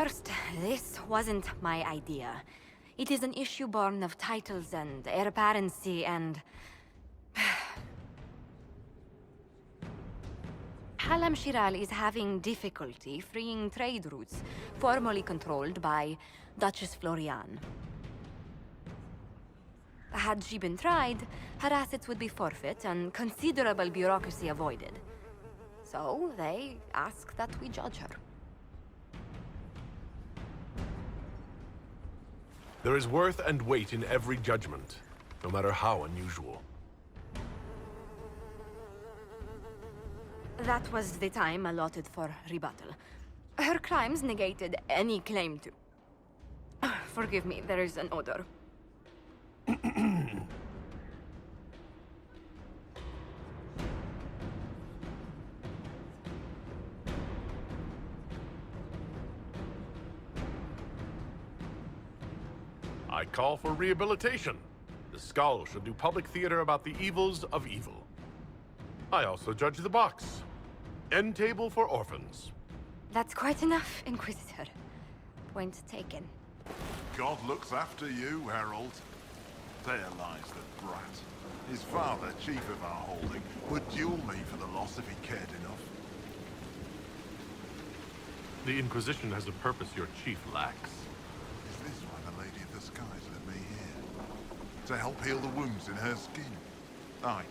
First, this wasn't my idea. It is an issue born of titles and heir apparency and... Halam Shiral is having difficulty freeing trade routes formerly controlled by Duchess Florian. Had she been tried, her assets would be forfeit and considerable bureaucracy avoided. So they ask that we judge her. There is worth and weight in every judgment, no matter how unusual. That was the time allotted for rebuttal. Her crimes negated any claim to... Forgive me, there is an odor. I call for rehabilitation. The Skull should do public theater about the evils of evil. I also judge the box. End table for orphans. That's quite enough, Inquisitor. Point taken. God looks after you, Herald. There lies the brat. His father, chief of our holding, would duel me for the loss if he cared enough. The Inquisition has a purpose your chief lacks. Is this why the Lady of the Skies led me here? To help heal the wounds in her skin? Aye,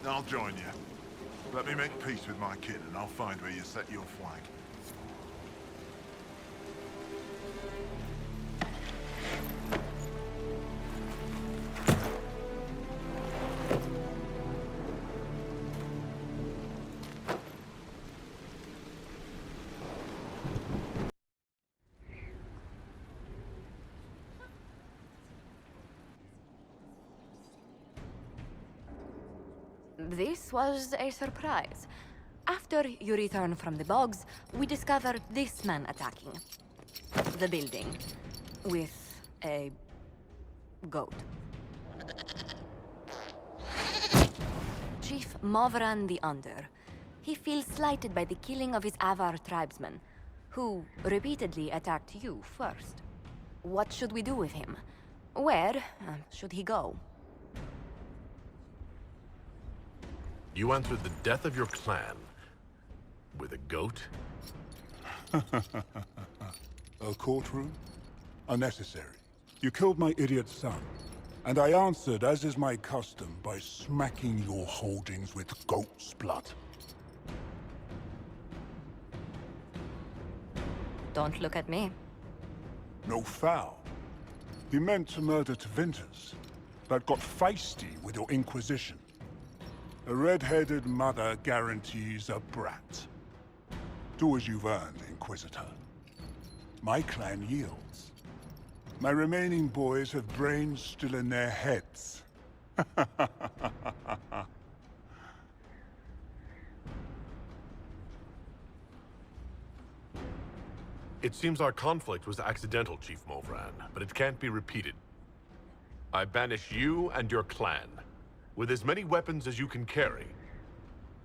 I'll join you. Let me make peace with my kid and I'll find where you set your flag. This was a surprise. After you return from the bogs, we discovered this man attacking the building with a goat. Chief Morrigan the Under. He feels slighted by the killing of his Avar tribesmen, who repeatedly attacked you first. What should we do with him? Where should he go? You answered the death of your clan with a goat? A courtroom? Unnecessary. You killed my idiot son, and I answered, as is my custom, by smacking your holdings with goat's blood. Don't look at me. No foul. He meant to murder Tevinters, but got feisty with your Inquisition. A red-headed mother guarantees a brat. Do as you've earned, Inquisitor. My clan yields. My remaining boys have brains still in their heads. It seems our conflict was accidental, Chief Morrigan, but it can't be repeated. I banish you and your clan, with as many weapons as you can carry,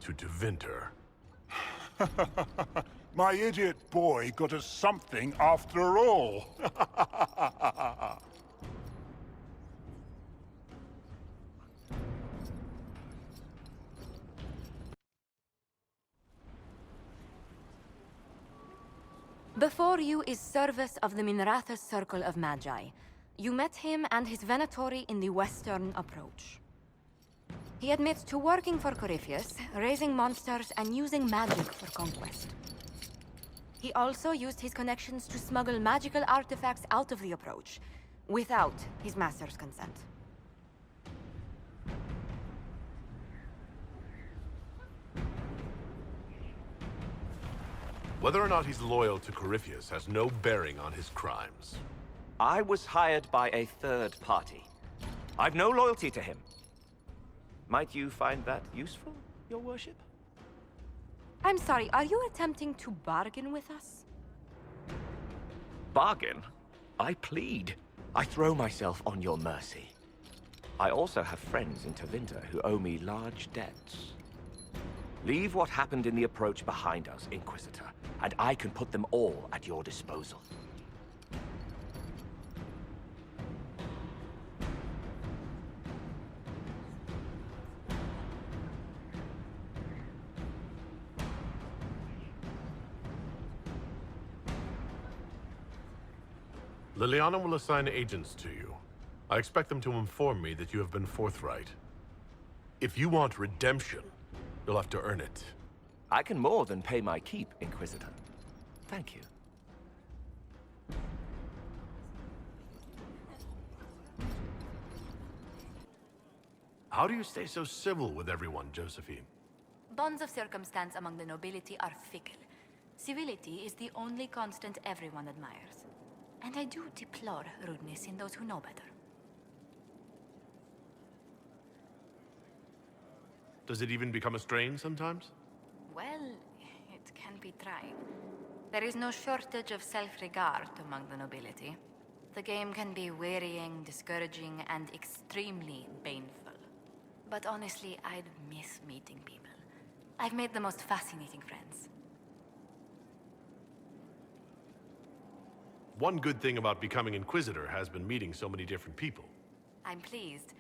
to Tevinter. My idiot boy got us something after all. Before you is Service of the Minrathous Circle of Magi. You met him and his Venatori in the Western Approach. He admits to working for Corypheus, raising monsters, and using magic for conquest. He also used his connections to smuggle magical artifacts out of the Approach, without his master's consent. Whether or not he's loyal to Corypheus has no bearing on his crimes. I was hired by a third party. I've no loyalty to him. Might you find that useful, Your Worship? I'm sorry, are you attempting to bargain with us? Bargain? I plead. I throw myself on your mercy. I also have friends in Tevinter who owe me large debts. Leave what happened in the Approach behind us, Inquisitor, and I can put them all at your disposal. Liliana will assign agents to you. I expect them to inform me that you have been forthright. If you want redemption, you'll have to earn it. I can more than pay my keep, Inquisitor. Thank you. How do you stay so civil with everyone, Josephine? Bonds of circumstance among the nobility are fickle. Civility is the only constant everyone admires. And I do deplore rudeness in those who know better. Does it even become a strain sometimes? Well, it can be trying. There is no shortage of self-regard among the nobility. The game can be wearying, discouraging, and extremely baneful. But honestly, I'd miss meeting people. I've made the most fascinating friends. One good thing about becoming Inquisitor has been meeting so many different people. I'm pleased.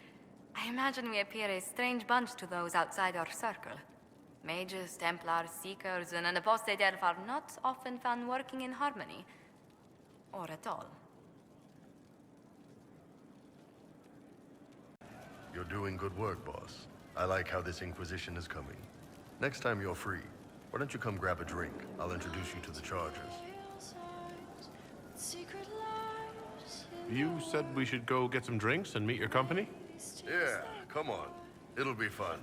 I imagine we appear a strange bunch to those outside our circle. Mages, Templars, Seekers, and an apostate elf are not often found working in harmony. Or at all. You're doing good work, boss. I like how this Inquisition is coming. Next time you're free, why don't you come grab a drink? I'll introduce you to the Chargers. You said we should go get some drinks and meet your company? Yeah, come on. It'll be fun.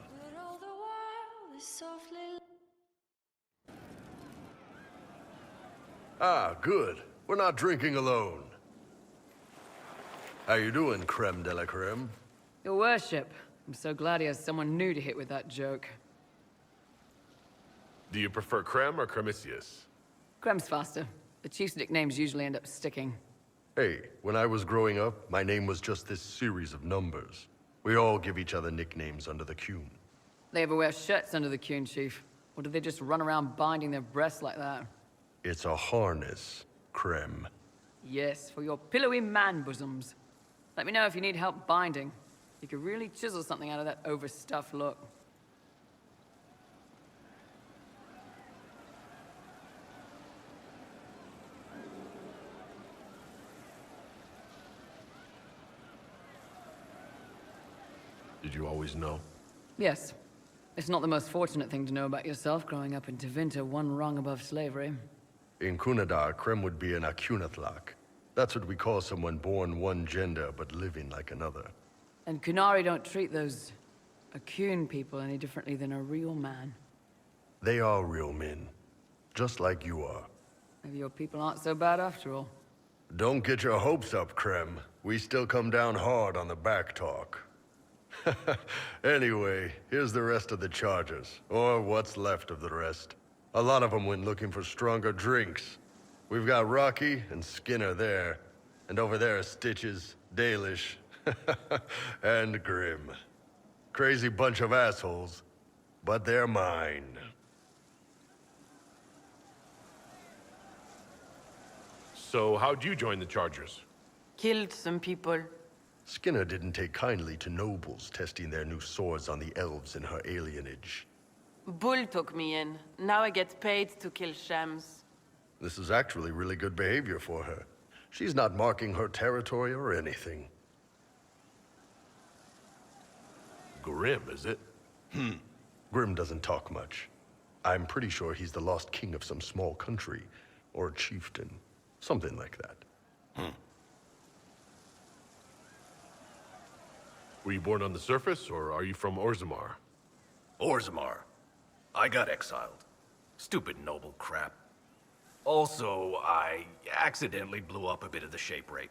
Ah, good. We're not drinking alone. How you doing, creme de la creme? Your worship, I'm so glad he has someone new to hit with that joke. Do you prefer Creme or Cremisius? Crem's faster. The chief's nicknames usually end up sticking. Hey, when I was growing up, my name was just this series of numbers. We all give each other nicknames under the Qun. They ever wear shirts under the Qun, chief? Or do they just run around binding their breasts like that? It's a harness, creme. Yes, for your pillowy man bosoms. Let me know if you need help binding. You could really chisel something out of that overstuffed look. Did you always know? Yes. It's not the most fortunate thing to know about yourself growing up in Tevinter, one rung above slavery. In Kunadar, creme would be an Akunatlak. That's what we call someone born one gender but living like another. And Qunari don't treat those Akun people any differently than a real man. They are real men, just like you are. Maybe your people aren't so bad after all. Don't get your hopes up, Creme. We still come down hard on the back talk. Anyway, here's the rest of the Chargers, or what's left of the rest. A lot of them went looking for stronger drinks. We've got Rocky and Skinner there, and over there are Stitches, Dalish, and Grim. Crazy bunch of assholes, but they're mine. So how'd you join the Chargers? Killed some people. Skinner didn't take kindly to nobles testing their new swords on the elves in her alienage. Bull took me in. Now I get paid to kill shams. This is actually really good behavior for her. She's not marking her territory or anything. Grim, is it? Grim doesn't talk much. I'm pretty sure he's the lost king of some small country, or chieftain. Something like that. Were you born on the surface, or are you from Orzammar? Orzammar. I got exiled. Stupid noble crap. Also, I accidentally blew up a bit of the shape rate.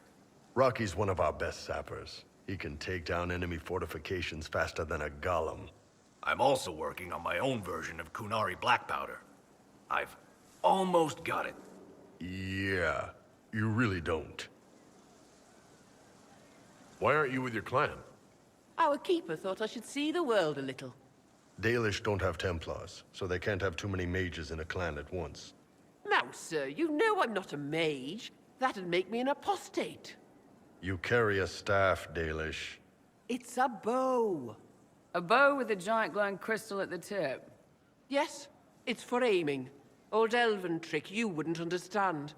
Rocky's one of our best sappers. He can take down enemy fortifications faster than a golem. I'm also working on my own version of Qunari black powder. I've almost got it. Yeah, you really don't. Why aren't you with your clan? Our keeper thought I should see the world a little. Dalish don't have Templars, so they can't have too many mages in a clan at once. Nah, Now, sir, you know I'm not a mage. That'd make me an apostate. You carry a staff, Dalish. It's a bow. A bow with a giant glowing crystal at the tip. Yes, it's for aiming. Old elven trick you wouldn't understand.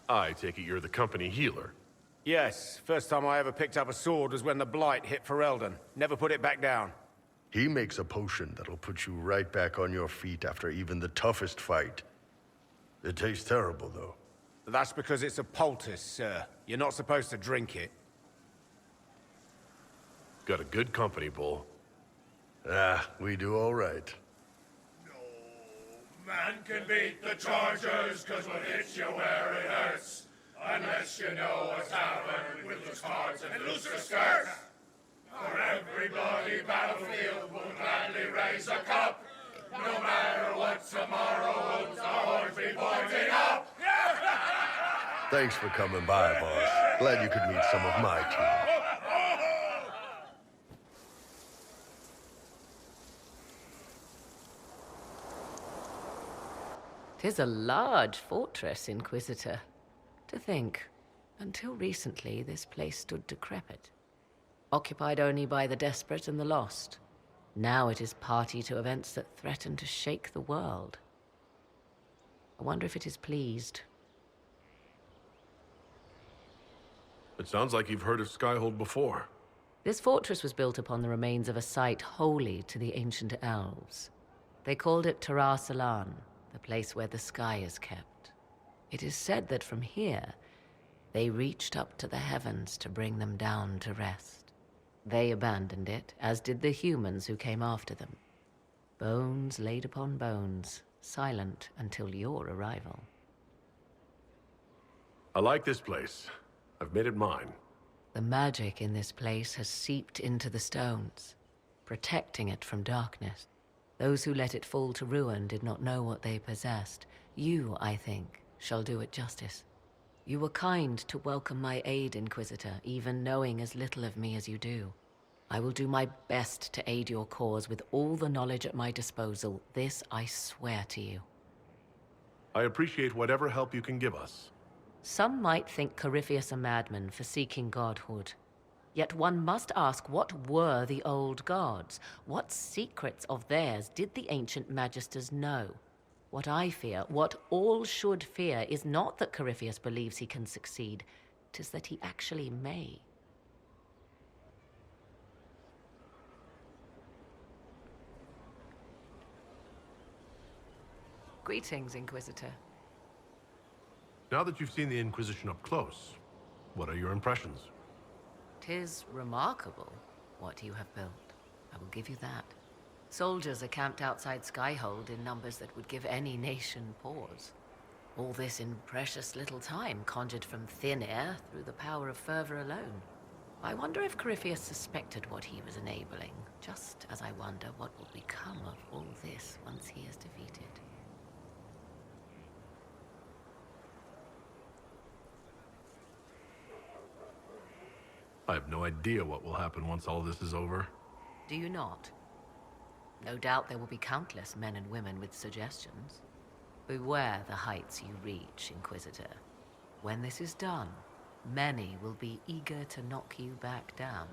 I take it you're the company healer. Yes, first time I ever picked up a sword was when the Blight hit Ferelden. Never put it back down. He makes a potion that'll put you right back on your feet after even the toughest fight. It tastes terrible, though. That's because it's a poultice, sir. You're not supposed to drink it. Got a good company, Bull. Ah, we do all right. Man can beat the Chargers, cause what hits you where it hurts. Unless you know what's happened with loose cards and looser skirts. For every bloody battlefield will gladly raise a cup. No matter what tomorrow holds, our horns be pointing up. Thanks for coming by, boss. Glad you could meet some of my team. 'Tis a large fortress, Inquisitor. To think, until recently this place stood decrepit, occupied only by the desperate and the lost. Now it is party to events that threaten to shake the world. I wonder if it is pleased. It sounds like you've heard of Skyhold before. This fortress was built upon the remains of a site holy to the ancient elves. They called it Aladan, the place where the sky is kept. It is said that from here, they reached up to the heavens to bring them down to rest. They abandoned it, as did the humans who came after them. Bones laid upon bones, silent until your arrival. I like this place. I've made it mine. The magic in this place has seeped into the stones, protecting it from darkness. Those who let it fall to ruin did not know what they possessed. You, I think, shall do it justice. You were kind to welcome my aid, Inquisitor, even knowing as little of me as you do. I will do my best to aid your cause with all the knowledge at my disposal. This I swear to you. I appreciate whatever help you can give us. Some might think Corypheus a madman for seeking godhood. Yet one must ask, what were the old gods? What secrets of theirs did the ancient magisters know? What I fear, what all should fear, is not that Corypheus believes he can succeed. 'Tis that he actually may. Greetings, Inquisitor. Now that you've seen the Inquisition up close, what are your impressions? 'Tis remarkable what you have built. I will give you that. Soldiers are camped outside Skyhold in numbers that would give any nation pause. All this in precious little time, conjured from thin air through the power of fervor alone. I wonder if Corypheus suspected what he was enabling, just as I wonder what will become of all this once he is defeated. I have no idea what will happen once all this is over. Do you not? No doubt there will be countless men and women with suggestions. Beware the heights you reach, Inquisitor. When this is done, many will be eager to knock you back down.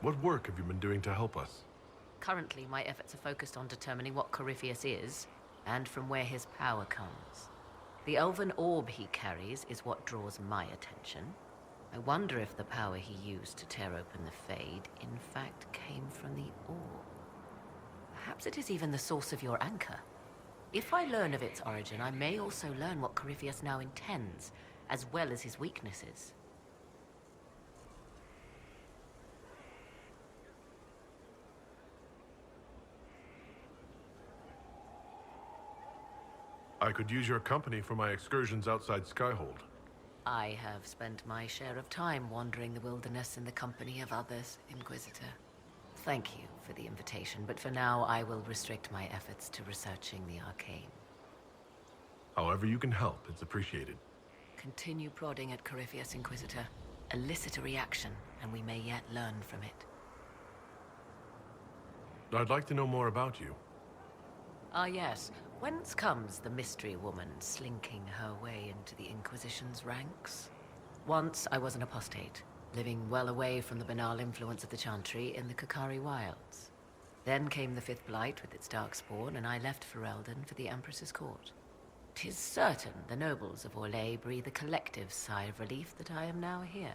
What work have you been doing to help us? Currently, my efforts are focused on determining what Corypheus is, and from where his power comes. The elven orb he carries is what draws my attention. I wonder if the power he used to tear open the Fade, in fact, came from the orb. Perhaps it is even the source of your anchor. If I learn of its origin, I may also learn what Corypheus now intends, as well as his weaknesses. I could use your company for my excursions outside Skyhold. I have spent my share of time wandering the wilderness in the company of others, Inquisitor. Thank you for the invitation, but for now I will restrict my efforts to researching the arcane. However you can help, it's appreciated. Continue prodding at Corypheus, Inquisitor. Elicit a reaction, and we may yet learn from it. I'd like to know more about you. Ah, yes. Whence comes the mystery woman slinking her way into the Inquisition's ranks? Once I was an apostate, living well away from the banal influence of the Chantry in the Qunari wilds. Then came the Fifth Blight with its darkspawn, and I left Ferelden for the Empress's court. 'Tis certain the nobles of Orlais breathe a collective sigh of relief that I am now here.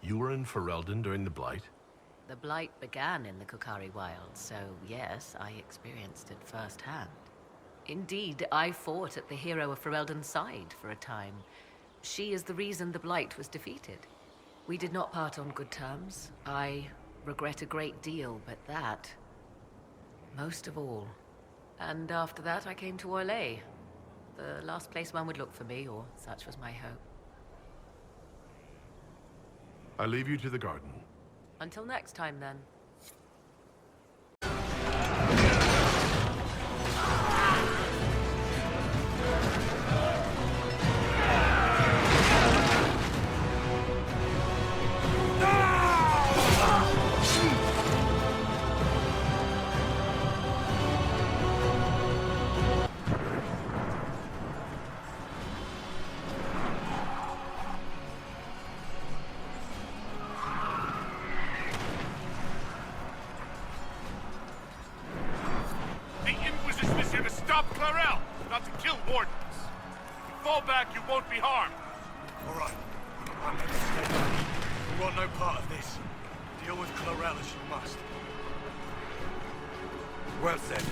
You were in Ferelden during the Blight? The Blight began in the Qunari wilds, so yes, I experienced it firsthand. Indeed, I fought at the hero of Ferelden's side for a time. She is the reason the Blight was defeated. We did not part on good terms. I regret a great deal, but that, most of all. And after that, I came to Orlais. The last place one would look for me, or such was my hope. I leave you to the garden. Until next time, then. Not to kill Wardens. If you fall back, you won't be harmed. All right. I'm going to stay back. We want no part of this. Deal with Chlorel as you must. Well said.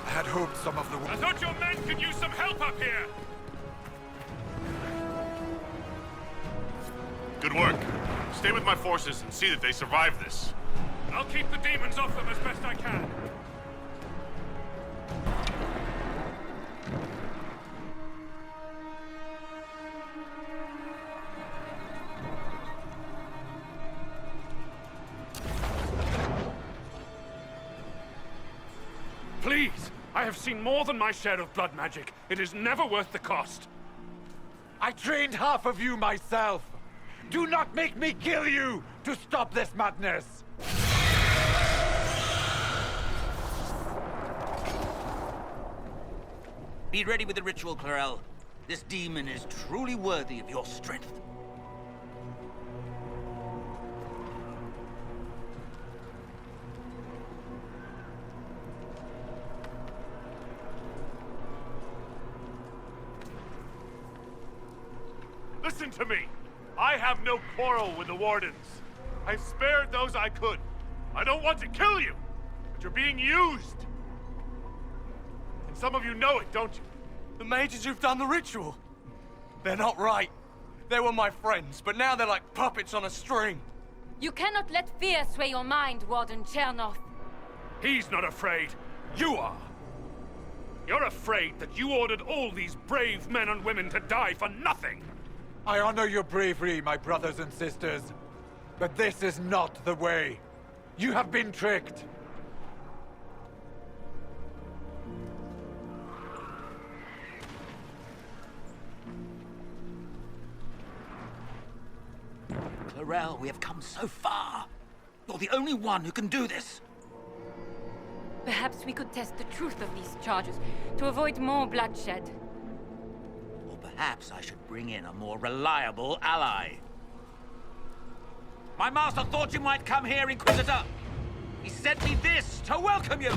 I had hoped some of the... I thought your men could use some help up here! Good work. Stay with my forces and see that they survive this. I'll keep the demons off them as best I can. Please! I have seen more than my share of blood magic. It is never worth the cost. I trained half of you myself. Do not make me kill you to stop this madness! Be ready with the ritual, Chlorel. This demon is truly worthy of your strength. Listen to me. I have no quarrel with the Wardens. I've spared those I could. I don't want to kill you, but you're being used. And some of you know it, don't you? The mages who've done the ritual. They're not right. They were my friends, but now they're like puppets on a string. You cannot let fear sway your mind, Warden Chernoff. He's not afraid. You are. You're afraid that you ordered all these brave men and women to die for nothing. I honor your bravery, my brothers and sisters. But this is not the way. You have been tricked. Chlorel, we have come so far. You're the only one who can do this. Perhaps we could test the truth of these charges to avoid more bloodshed. Or perhaps I should bring in a more reliable ally. My master thought you might come here, Inquisitor. He sent me this to welcome you.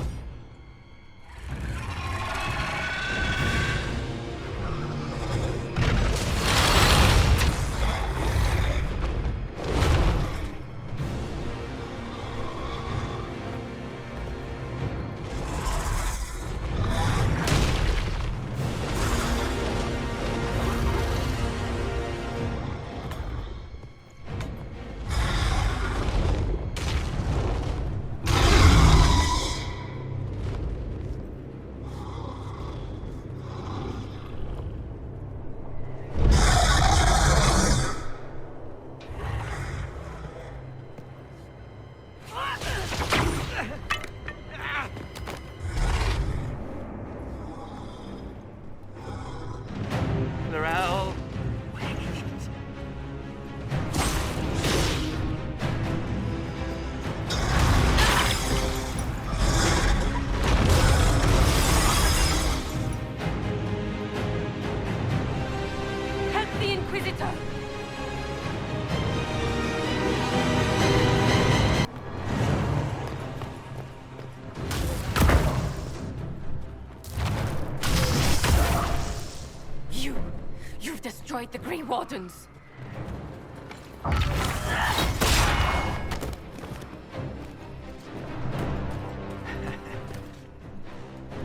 destroyed the Grey Wardens.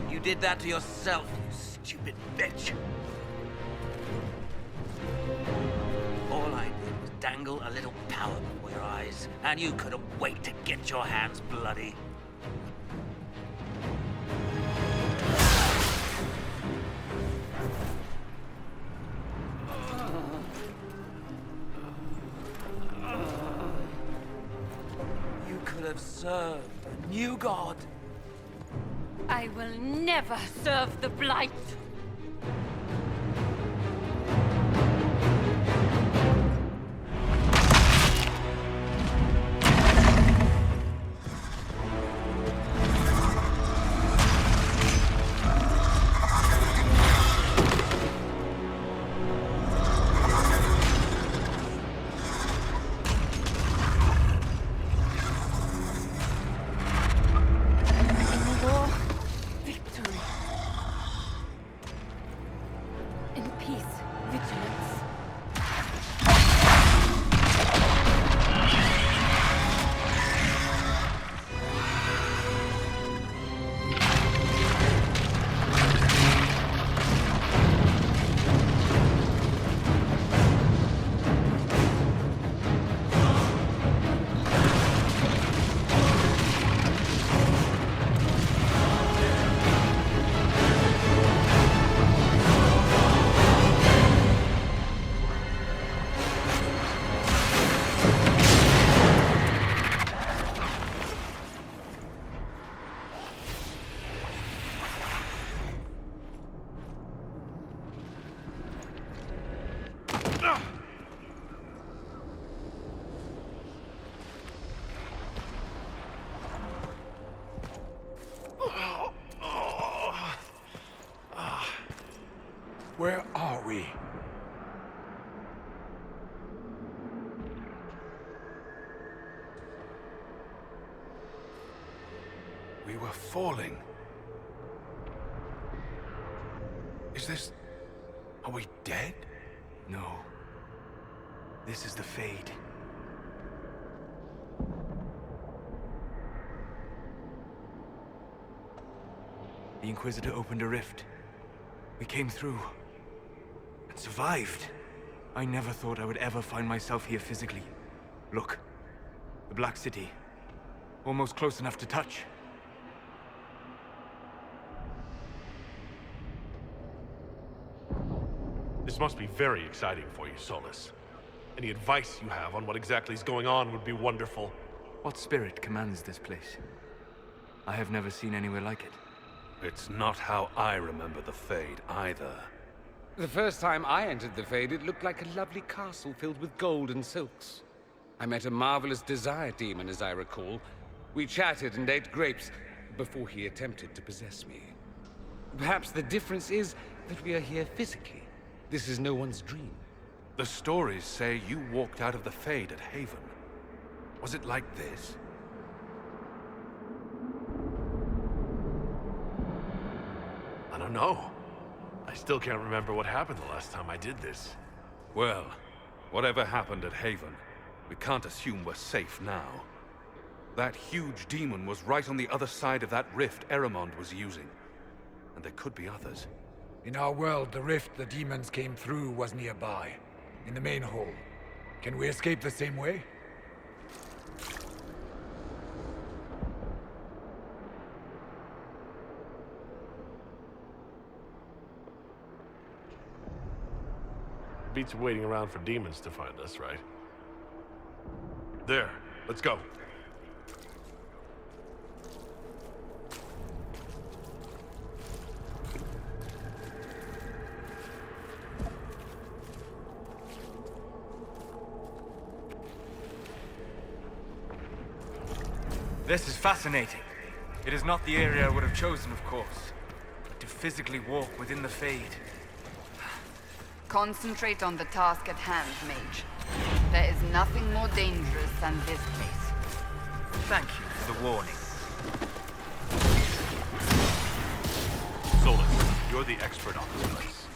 You did that to yourself, you stupid bitch. All I did was dangle a little power before your eyes, and you couldn't wait to get your hands bloody. You could have served a new god. I will never serve the Blight! Where are we? We were falling. Is this... Are we dead? No. This is the Fade. The Inquisitor opened a rift. We came through. And survived. I never thought I would ever find myself here physically. Look. The Black City. Almost close enough to touch. This must be very exciting for you, Solus. Any advice you have on what exactly is going on would be wonderful. What spirit commands this place? I have never seen anywhere like it. It's not how I remember the Fade, either. The first time I entered the Fade, it looked like a lovely castle filled with gold and silks. I met a marvelous desire demon, as I recall. We chatted and ate grapes before he attempted to possess me. Perhaps the difference is that we are here physically. This is no one's dream. The stories say you walked out of the Fade at Haven. Was it like this? I don't know. I still can't remember what happened the last time I did this. Well, whatever happened at Haven, we can't assume we're safe now. That huge demon was right on the other side of that rift Eramond was using. And there could be others. In our world, the rift the demons came through was nearby, in the main hall. Can we escape the same way? Beats waiting around for demons to find us, right? There, let's go. This is fascinating. It is not the area I would have chosen, of course. But to physically walk within the Fade. Concentrate on the task at hand, Mage. There is nothing more dangerous than this place. Thank you for the warning. Solus, you're the expert on this place.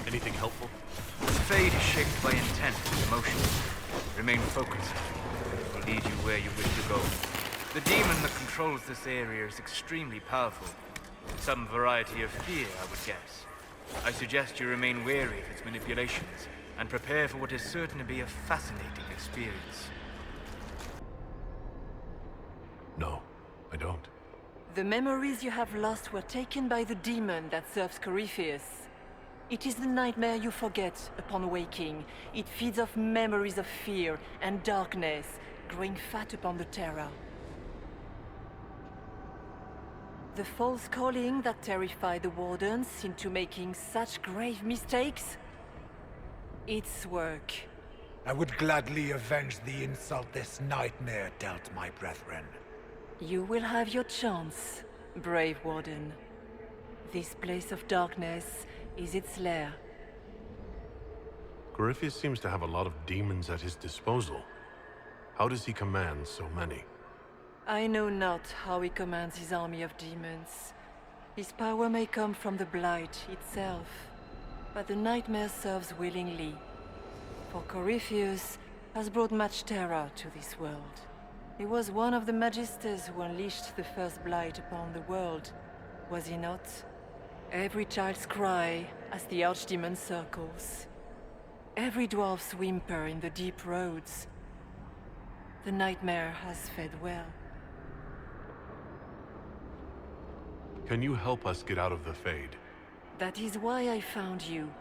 Anything helpful? The Fade is shaped by intent and emotion. Remain focused. It will lead you where you wish to go. The demon that controls this area is extremely powerful. Some variety of fear, I would guess. I suggest you remain wary of its manipulations, and prepare for what is certain to be a fascinating experience. No, I don't. The memories you have lost were taken by the demon that serves Corypheus. It is the nightmare you forget upon waking. It feeds off memories of fear and darkness, growing fat upon the terror. The false calling that terrified the Wardens into making such grave mistakes? Its work. I would gladly avenge the insult this nightmare dealt my brethren. You will have your chance, brave Warden. This place of darkness is its lair. Corypheus seems to have a lot of demons at his disposal. How does he command so many? I know not how he commands his army of demons. His power may come from the Blight itself, but the nightmare serves willingly. For Corypheus has brought much terror to this world. He was one of the Magisters who unleashed the first Blight upon the world, was he not? Every child's cry as the Archdemon circles. Every dwarf's whimper in the deep roads. The nightmare has fed well. Can you help us get out of the Fade? That is why I found you.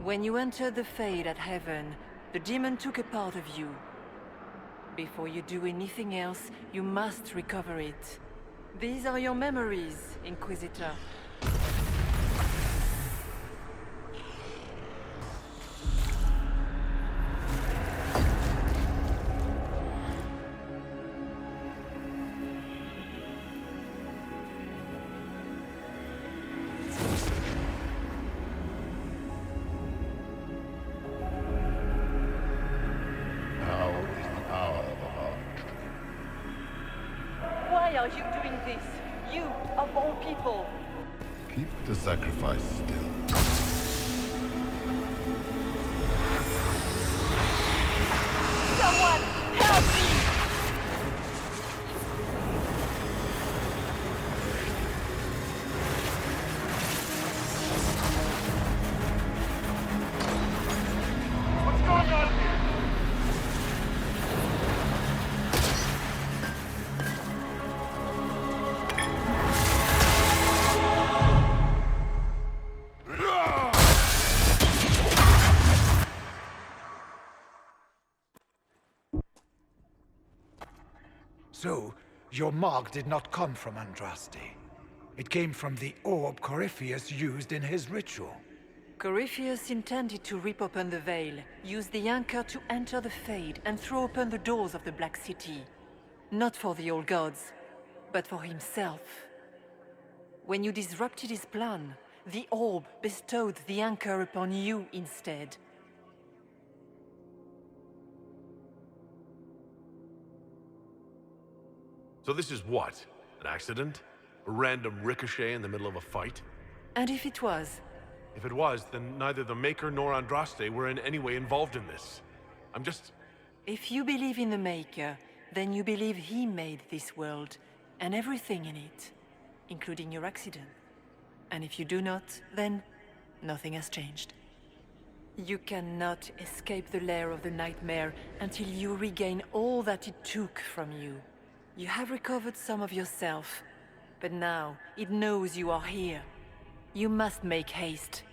When you entered the Fade at Heaven, the demon took a part of you. Before you do anything else, you must recover it. These are your memories, Inquisitor. Why are you doing this? You, of all people. Keep the sacrifice still. Someone, help me! What's going on here? So, your mark did not come from Andraste. It came from the orb Corypheus used in his ritual. Corypheus intended to rip open the veil, use the anchor to enter the Fade, and throw open the doors of the Black City. Not for the old gods, but for himself. When you disrupted his plan, the orb bestowed the anchor upon you instead. So this is what? An accident? A random ricochet in the middle of a fight? And if it was? If it was, then neither the Maker nor Andraste were in any way involved in this. I'm just... If you believe in the Maker, then you believe he made this world, and everything in it, including your accident. And if you do not, then nothing has changed. You cannot escape the lair of the nightmare until you regain all that it took from you. You have recovered some of yourself, but now it knows you are here. You must make haste.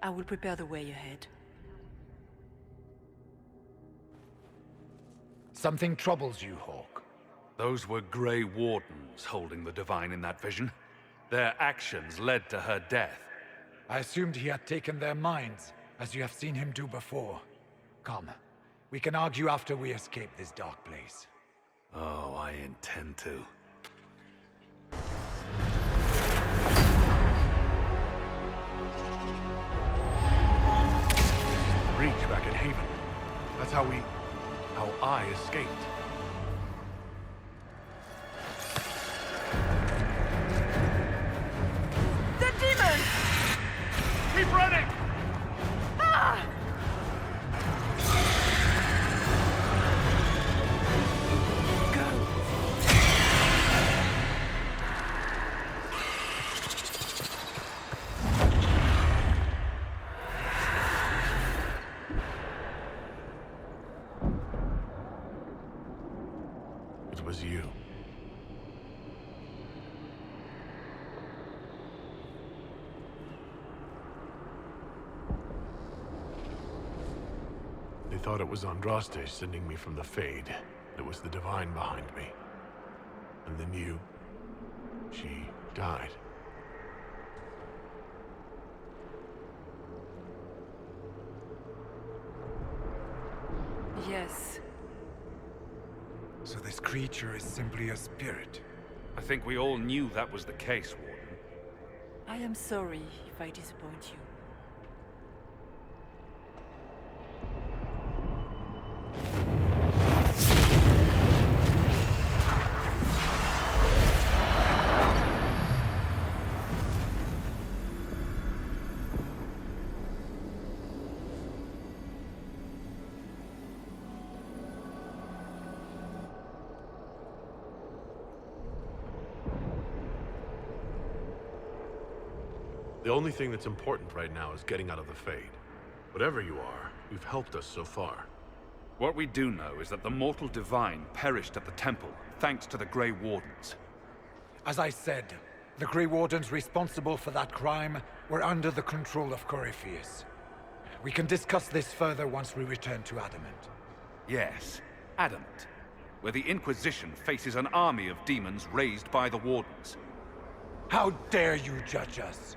I will prepare the way ahead. Something troubles you, Hawke. Those were Grey Wardens holding the Divine in that vision. Their actions led to her death. I assumed he had taken their minds, as you have seen him do before. Come, we can argue after we escape this dark place. Oh, I intend to. Breach back at Haven. That's how I escaped. The demon! Keep running! it was you. They thought it was Andraste sending me from the Fade. It was the Divine behind me. And then you... she died. Yes. So this creature is simply a spirit? I think we all knew that was the case, Warden. I am sorry if I disappoint you. The only thing that's important right now is getting out of the Fade. Whatever you are, you've helped us so far. What we do know is that the mortal divine perished at the temple, thanks to the Grey Wardens. As I said, the Grey Wardens responsible for that crime were under the control of Corypheus. We can discuss this further once we return to Adamant. Yes, Adamant, where the Inquisition faces an army of demons raised by the Wardens. How dare you judge us?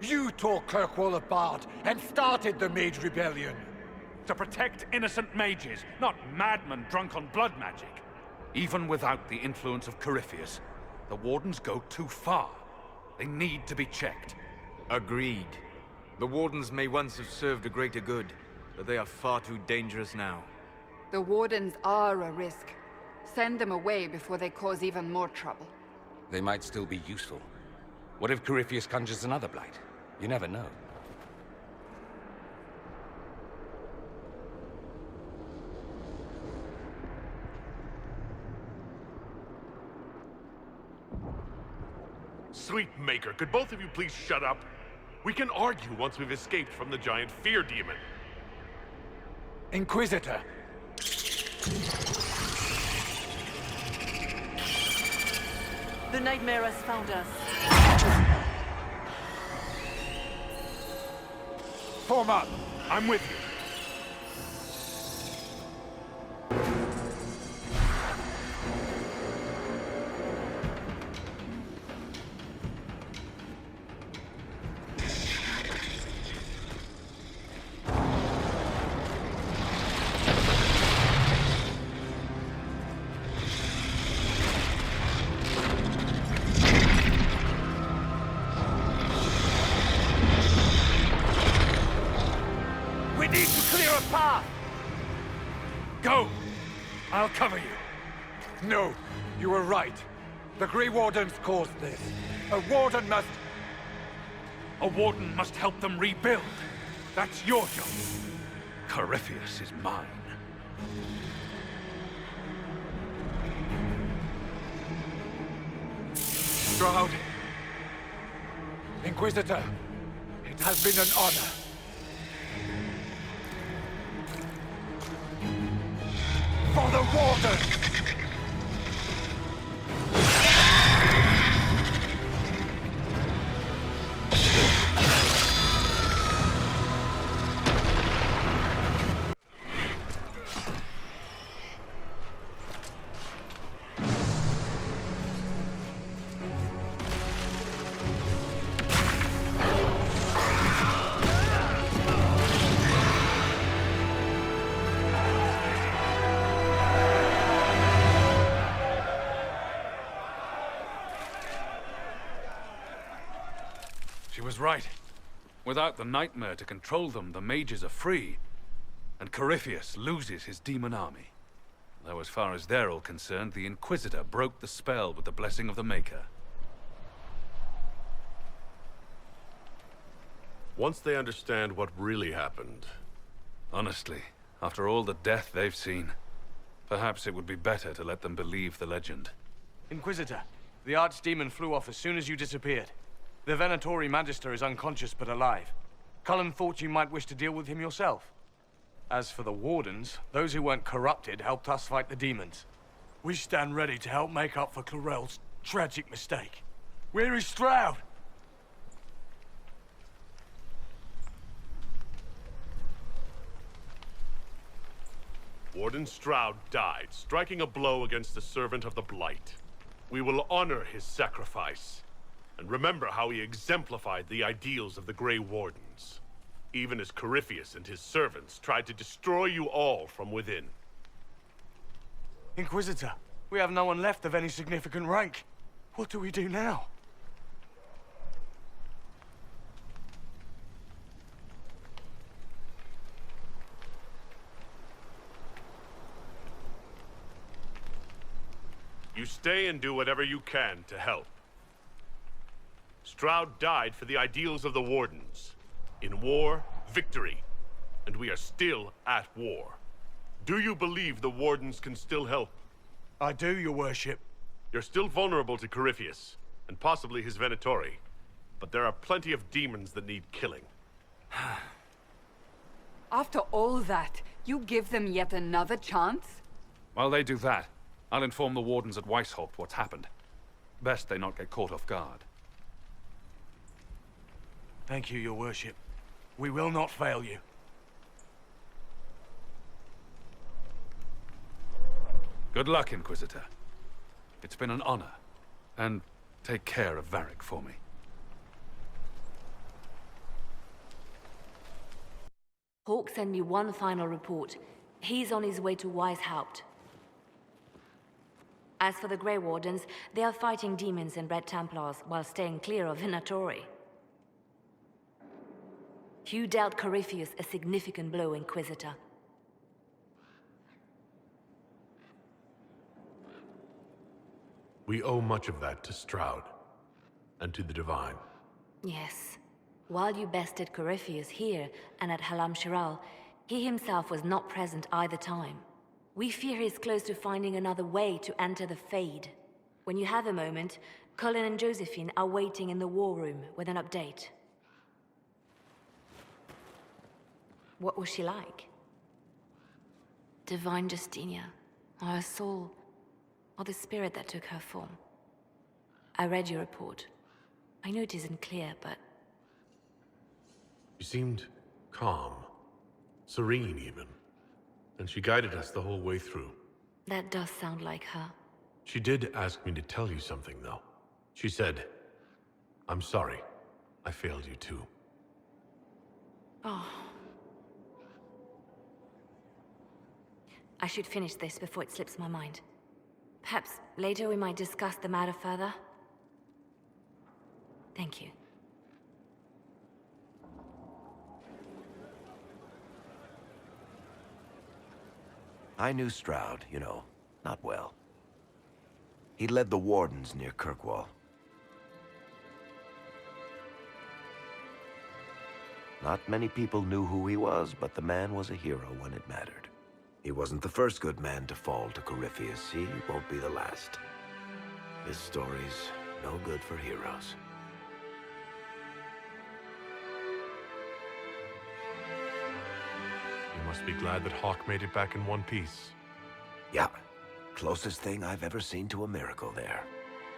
You tore Kirkwall apart and started the Mage Rebellion. To protect innocent mages, not madmen drunk on blood magic. Even without the influence of Corypheus, the Wardens go too far. They need to be checked. Agreed. The Wardens may once have served a greater good, but they are far too dangerous now. The Wardens are a risk. Send them away before they cause even more trouble. They might still be useful. What if Corypheus conjures another blight? You never know. Sweet Maker, could both of you please shut up? We can argue once we've escaped from the giant fear demon. Inquisitor! The nightmare has found us. Form up! I'm with you. Go! I'll cover you. No, you were right. The Grey Wardens caused this. A Warden must... A Warden must help them rebuild. That's your job. Corypheus is mine. Stroud. Inquisitor, it has been an honor. For the Warden! She was right. Without the nightmare to control them, the mages are free. And Corypheus loses his demon army. Though as far as they're all concerned, the Inquisitor broke the spell with the blessing of the Maker. Once they understand what really happened... Honestly, after all the death they've seen, perhaps it would be better to let them believe the legend. Inquisitor, the Archdemon flew off as soon as you disappeared. The Venatori Magister is unconscious but alive. Cullen thought you might wish to deal with him yourself. As for the Wardens, those who weren't corrupted helped us fight the demons. We stand ready to help make up for Clarel's tragic mistake. Where is Stroud? Warden Stroud died, striking a blow against the servant of the Blight. We will honor his sacrifice, and remember how he exemplified the ideals of the Grey Wardens, even as Corypheus and his servants tried to destroy you all from within. Inquisitor, we have no one left of any significant rank. What do we do now? You stay and do whatever you can to help. Stroud died for the ideals of the Wardens. In war, victory. And we are still at war. Do you believe the Wardens can still help? I do, your worship. You're still vulnerable to Corypheus, and possibly his Venatori. But there are plenty of demons that need killing. After all that, you give them yet another chance? While they do that, I'll inform the Wardens at Weishaupt what's happened. Best they not get caught off guard. Thank you, your worship. We will not fail you. Good luck, Inquisitor. It's been an honor. And take care of Varric for me. Hawke sent me one final report. He's on his way to Weishaupt. As for the Grey Wardens, they are fighting demons and Red Templars while staying clear of Venatori. You dealt Corypheus a significant blow, Inquisitor. We owe much of that to Stroud, and to the Divine. Yes. While you bested Corypheus here and at Halam Shiral, he himself was not present either time. We fear he's close to finding another way to enter the Fade. When you have a moment, Colin and Josephine are waiting in the war room with an update. What was she like? Divine Justinia, or her soul, or the spirit that took her form. I read your report. I know it isn't clear, but... She seemed calm, serene even. And she guided us the whole way through. That does sound like her. She did ask me to tell you something, though. She said, "I'm sorry. I failed you too." Oh. I should finish this before it slips my mind. Perhaps later we might discuss the matter further. Thank you. I knew Stroud, you know, not well. He led the Wardens near Kirkwall. Not many people knew who he was, but the man was a hero when it mattered. He wasn't the first good man to fall to Corypheus. He won't be the last. This story's no good for heroes. You must be glad that Hawke made it back in one piece. Yeah. Closest thing I've ever seen to a miracle there.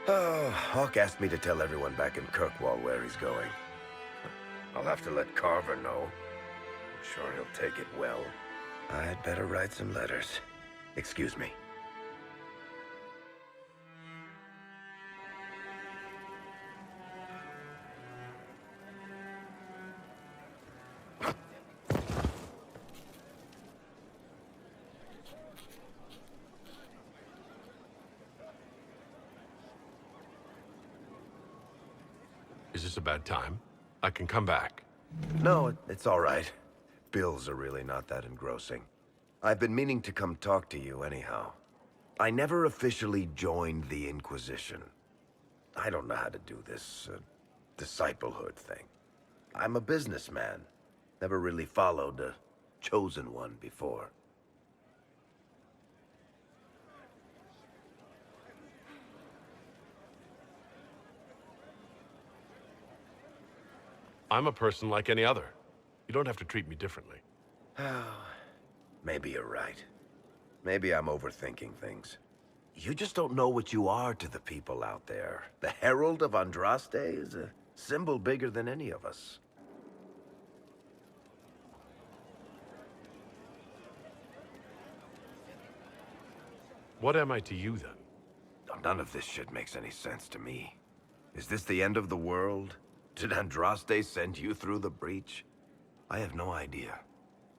Oh, Hawke asked me to tell everyone back in Kirkwall where he's going. I'll have to let Carver know. I'm sure he'll take it well. I'd better write some letters. Excuse me. Is this a bad time? I can come back. No, it's all right. Bills are really not that engrossing. I've been meaning to come talk to you anyhow. I never officially joined the Inquisition. I don't know how to do this, disciplehood thing. I'm a businessman. Never really followed a chosen one before. I'm a person like any other. You don't have to treat me differently. Maybe you're right. Maybe I'm overthinking things. You just don't know what you are to the people out there. The Herald of Andraste is a symbol bigger than any of us. What am I to you, then? None of this shit makes any sense to me. Is this the end of the world? Did Andraste send you through the breach? I have no idea.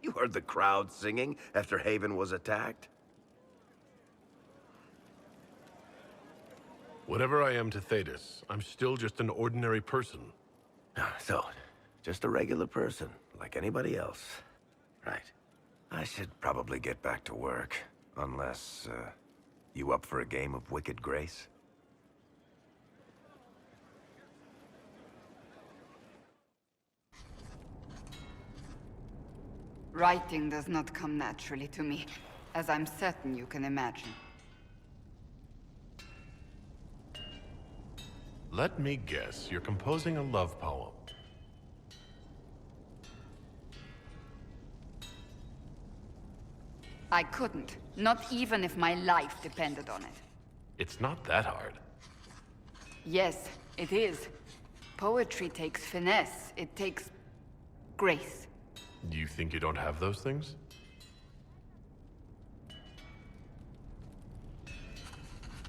You heard the crowd singing after Haven was attacked? Whatever I am to Thetis, I'm still just an ordinary person. So, just a regular person, like anybody else. Right. I should probably get back to work. Unless, you up for a game of Wicked Grace? Writing does not come naturally to me, as I'm certain you can imagine. Let me guess, you're composing a love poem. I couldn't, not even if my life depended on it. It's not that hard. Yes, it is. Poetry takes finesse, it takes grace. Do you think you don't have those things?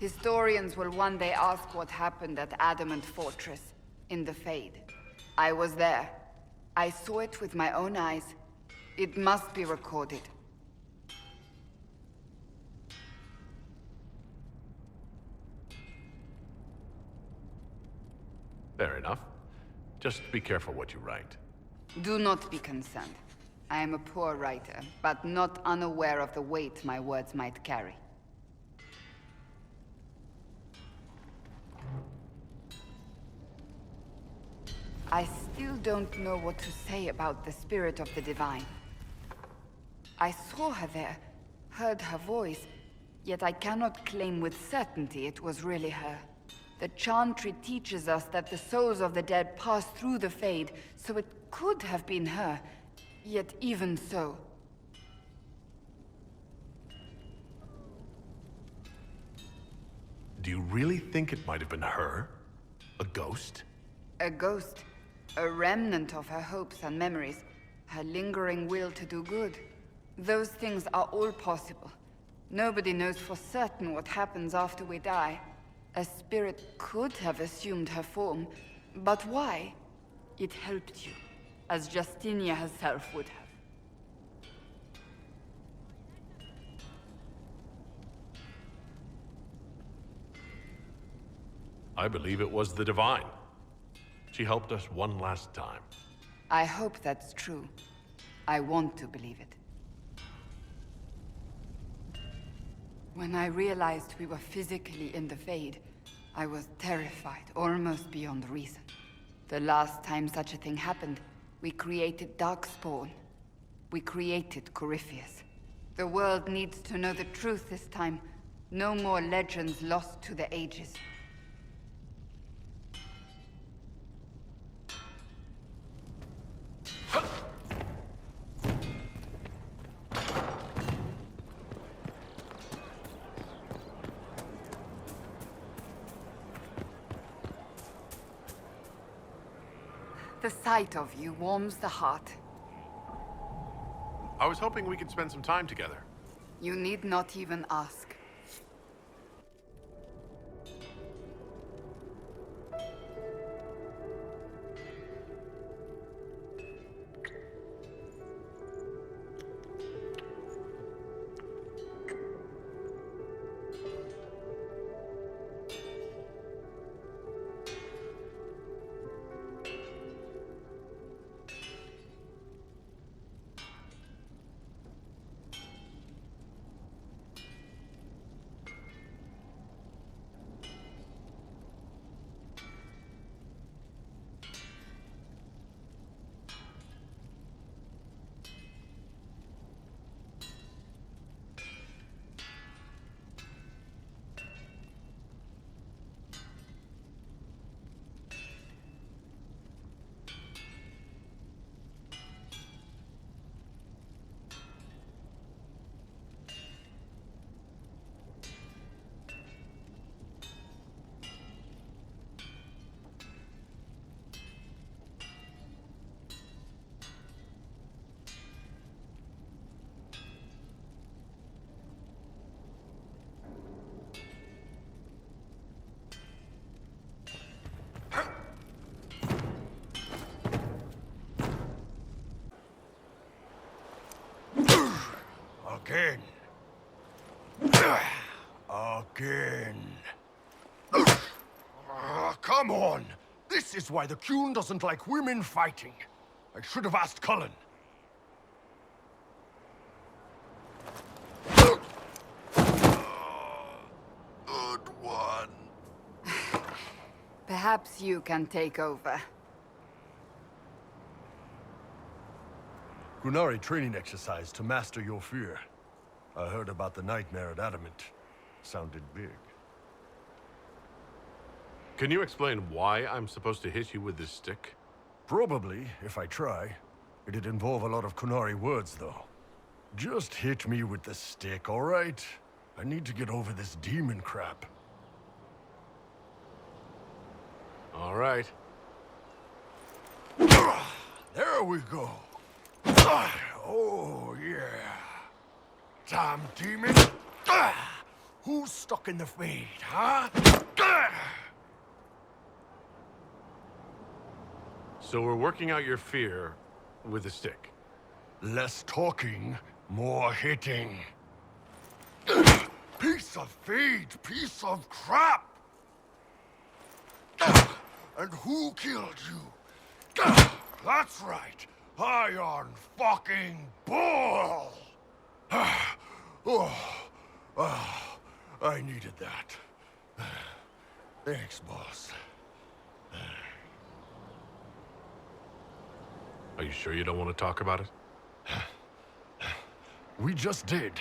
Historians will one day ask what happened at Adamant Fortress, in the Fade. I was there. I saw it with my own eyes. It must be recorded. Fair enough. Just be careful what you write. Do not be concerned. I am a poor writer, but not unaware of the weight my words might carry. I still don't know what to say about the spirit of the divine. I saw her there, heard her voice, yet I cannot claim with certainty it was really her. The Chantry teaches us that the souls of the dead pass through the Fade, so it could have been her, yet even so. Do you really think it might have been her? A ghost? A ghost. A remnant of her hopes and memories. Her lingering will to do good. Those things are all possible. Nobody knows for certain what happens after we die. A spirit could have assumed her form, but why? It helped you, as Justinia herself would have. I believe it was the Divine. She helped us one last time. I hope that's true. I want to believe it. When I realized we were physically in the Fade, I was terrified, almost beyond reason. The last time such a thing happened, we created Darkspawn. We created Corypheus. The world needs to know the truth this time. No more legends lost to the ages. The sight of you warms the heart. I was hoping we could spend some time together. You need not even ask. Again. Again. Come on! This is why the Qun doesn't like women fighting. I should have asked Cullen. Good one. Perhaps you can take over. Qunari training exercise to master your fear. I heard about the nightmare at Adamant. Sounded big. Can you explain why I'm supposed to hit you with this stick? Probably, if I try. It'd involve a lot of Qunari words, though. Just hit me with the stick, all right? I need to get over this demon crap. All right. There we go. Oh, yeah. Damn demon. Who's stuck in the fade, huh? So we're working out your fear with a stick. Less talking, more hitting. Piece of feed, piece of crap! And who killed you? That's right, Iron fucking Bull! I needed that. Thanks, boss. Are you sure you don't want to talk about it? We just did.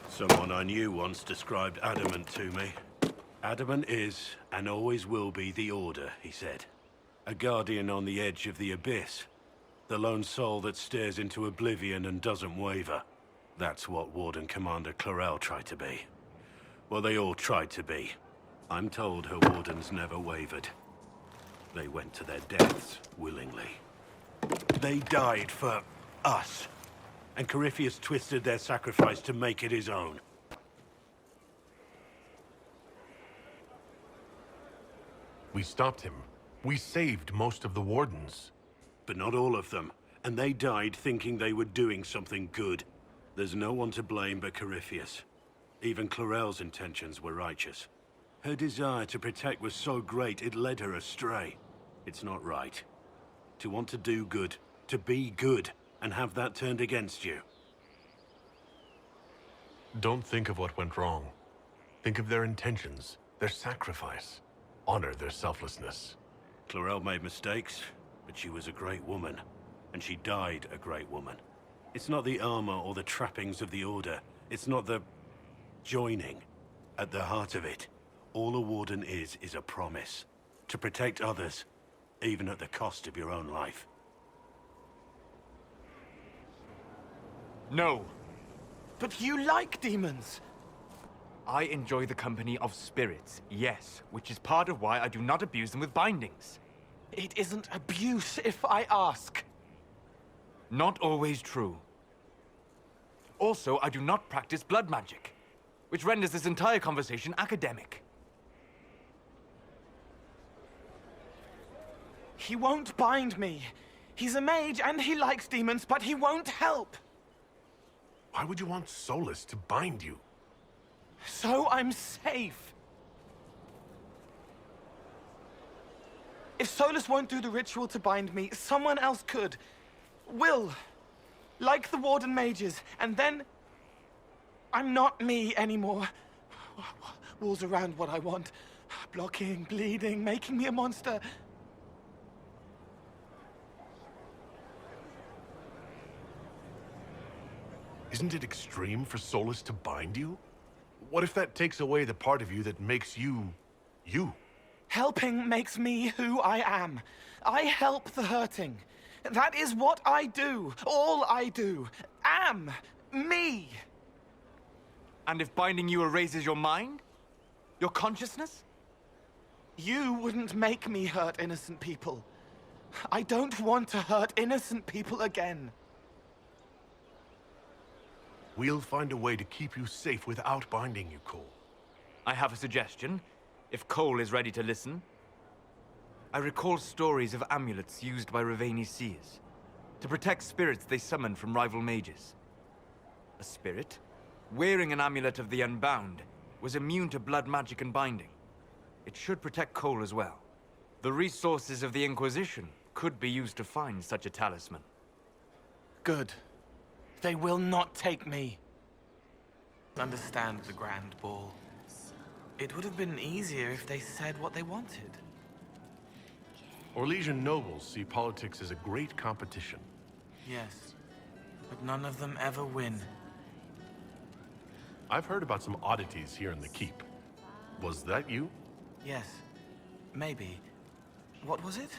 Someone I knew once described Adamant to me. Adamant is, and always will be, the Order, he said. A guardian on the edge of the abyss. The lone soul that stares into oblivion and doesn't waver. That's what Warden Commander Clarel tried to be. Well, they all tried to be. I'm told her Wardens never wavered. They went to their deaths willingly. They died for us. And Corypheus twisted their sacrifice to make it his own. We stopped him. We saved most of the Wardens. But not all of them. And they died thinking they were doing something good. There's no one to blame but Corypheus. Even Clarel's intentions were righteous. Her desire to protect was so great it led her astray. It's not right. To want to do good, to be good, and have that turned against you. Don't think of what went wrong. Think of their intentions, their sacrifice. Honor their selflessness. Clarel made mistakes, but she was a great woman. And she died a great woman. It's not the armor or the trappings of the Order. It's not the joining. At the heart of it, all a Warden is a promise. To protect others, even at the cost of your own life. No. But you like demons! I enjoy the company of spirits, yes, which is part of why I do not abuse them with bindings. It isn't abuse if I ask. Not always true. Also, I do not practice blood magic, which renders this entire conversation academic. He won't bind me. He's a mage and he likes demons, but he won't help. Why would you want Solus to bind you? So I'm safe. If Solus won't do the ritual to bind me, someone else could. Will. Like the Warden mages, and then I'm not me anymore. Walls around what I want. Blocking, bleeding, making me a monster. Isn't it extreme for Solus to bind you? What if that takes away the part of you that makes you, you? Helping makes me who I am. I help the hurting. That is what I do. All I do. Am. Me. And if binding you erases your mind? Your consciousness? You wouldn't make me hurt innocent people. I don't want to hurt innocent people again. We'll find a way to keep you safe without binding you, Cole. I have a suggestion, if Cole is ready to listen. I recall stories of amulets used by Raveni seers to protect spirits they summoned from rival mages. A spirit, wearing an amulet of the Unbound, was immune to blood magic and binding. It should protect Cole as well. The resources of the Inquisition could be used to find such a talisman. Good. They will not take me. Understand the Grand Ball. It would have been easier if they said what they wanted. Orlesian nobles see politics as a great competition. Yes, but none of them ever win. I've heard about some oddities here in the Keep. Was that you? Yes, maybe. What was it?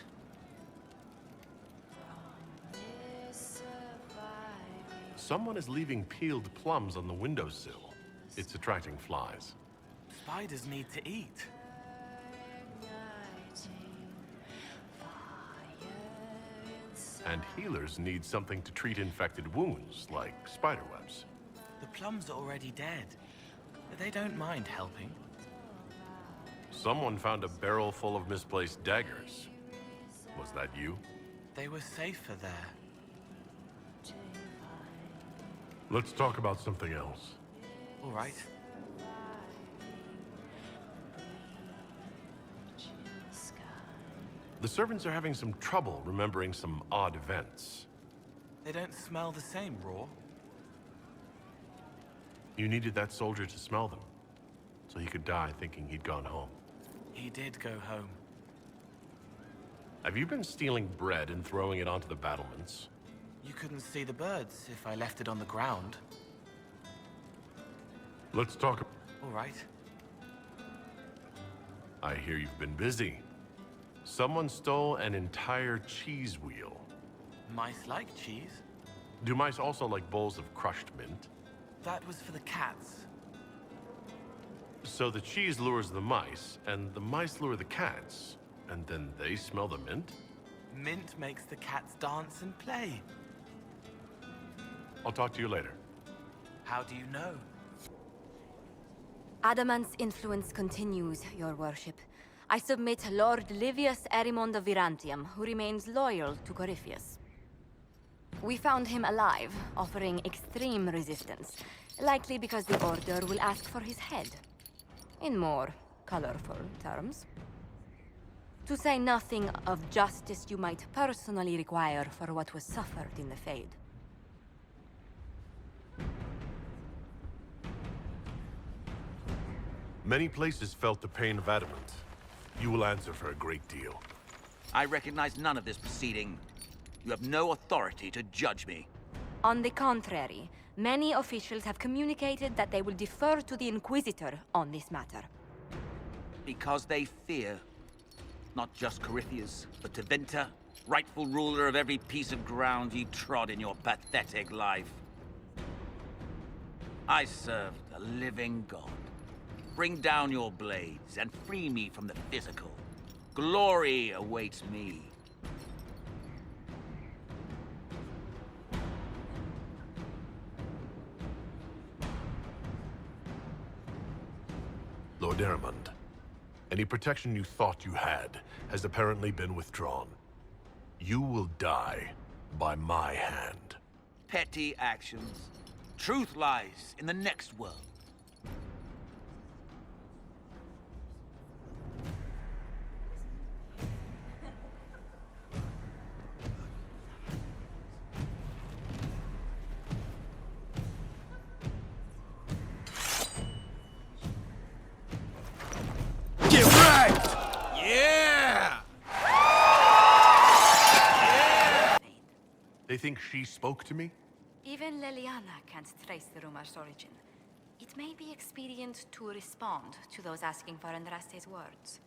Someone is leaving peeled plums on the windowsill. It's attracting flies. Spiders need to eat. And healers need something to treat infected wounds, like spiderwebs. The plums are already dead. They don't mind helping. Someone found a barrel full of misplaced daggers. Was that you? They were safer there. Let's talk about something else. All right. The servants are having some trouble remembering some odd events. They don't smell the same, raw. You needed that soldier to smell them, so he could die thinking he'd gone home. He did go home. Have you been stealing bread and throwing it onto the battlements? You couldn't see the birds if I left it on the ground. Let's talk. All right. I hear you've been busy. Someone stole an entire cheese wheel. Mice like cheese. Do mice also like bowls of crushed mint? That was for the cats. So the cheese lures the mice, and the mice lure the cats, and then they smell the mint? Mint makes the cats dance and play. I'll talk to you later. How do you know? Adamant's influence continues, your worship. I submit Lord Livius Erimond of Virantium, who remains loyal to Corypheus. We found him alive, offering extreme resistance, likely because the Order will ask for his head. In more colorful terms. To say nothing of justice you might personally require for what was suffered in the Fade. Many places felt the pain of Adamant. You will answer for a great deal. I recognize none of this proceeding. You have no authority to judge me. On the contrary, many officials have communicated that they will defer to the Inquisitor on this matter. Because they fear. Not just Corypheus, but Tevinter, rightful ruler of every piece of ground ye trod in your pathetic life. I serve the living God. Bring down your blades and free me from the physical. Glory awaits me. Lord Erimond, any protection you thought you had has apparently been withdrawn. You will die by my hand. Petty actions. Truth lies in the next world. They think she spoke to me? Even Leliana can't trace the rumor's origin. It may be expedient to respond to those asking for Andraste's words.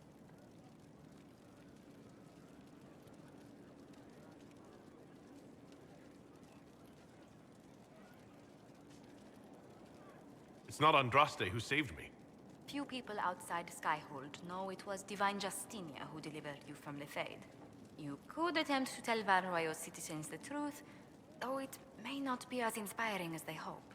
It's not Andraste who saved me. Few people outside Skyhold know it was Divine Justinia who delivered you from the Fade. You could attempt to tell Varroyo's citizens the truth, though it may not be as inspiring as they hope.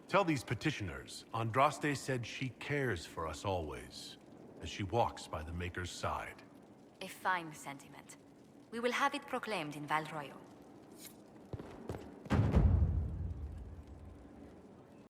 Tell these petitioners, Andraste said she cares for us always, as she walks by the Maker's side. A fine sentiment. We will have it proclaimed in Val Royal.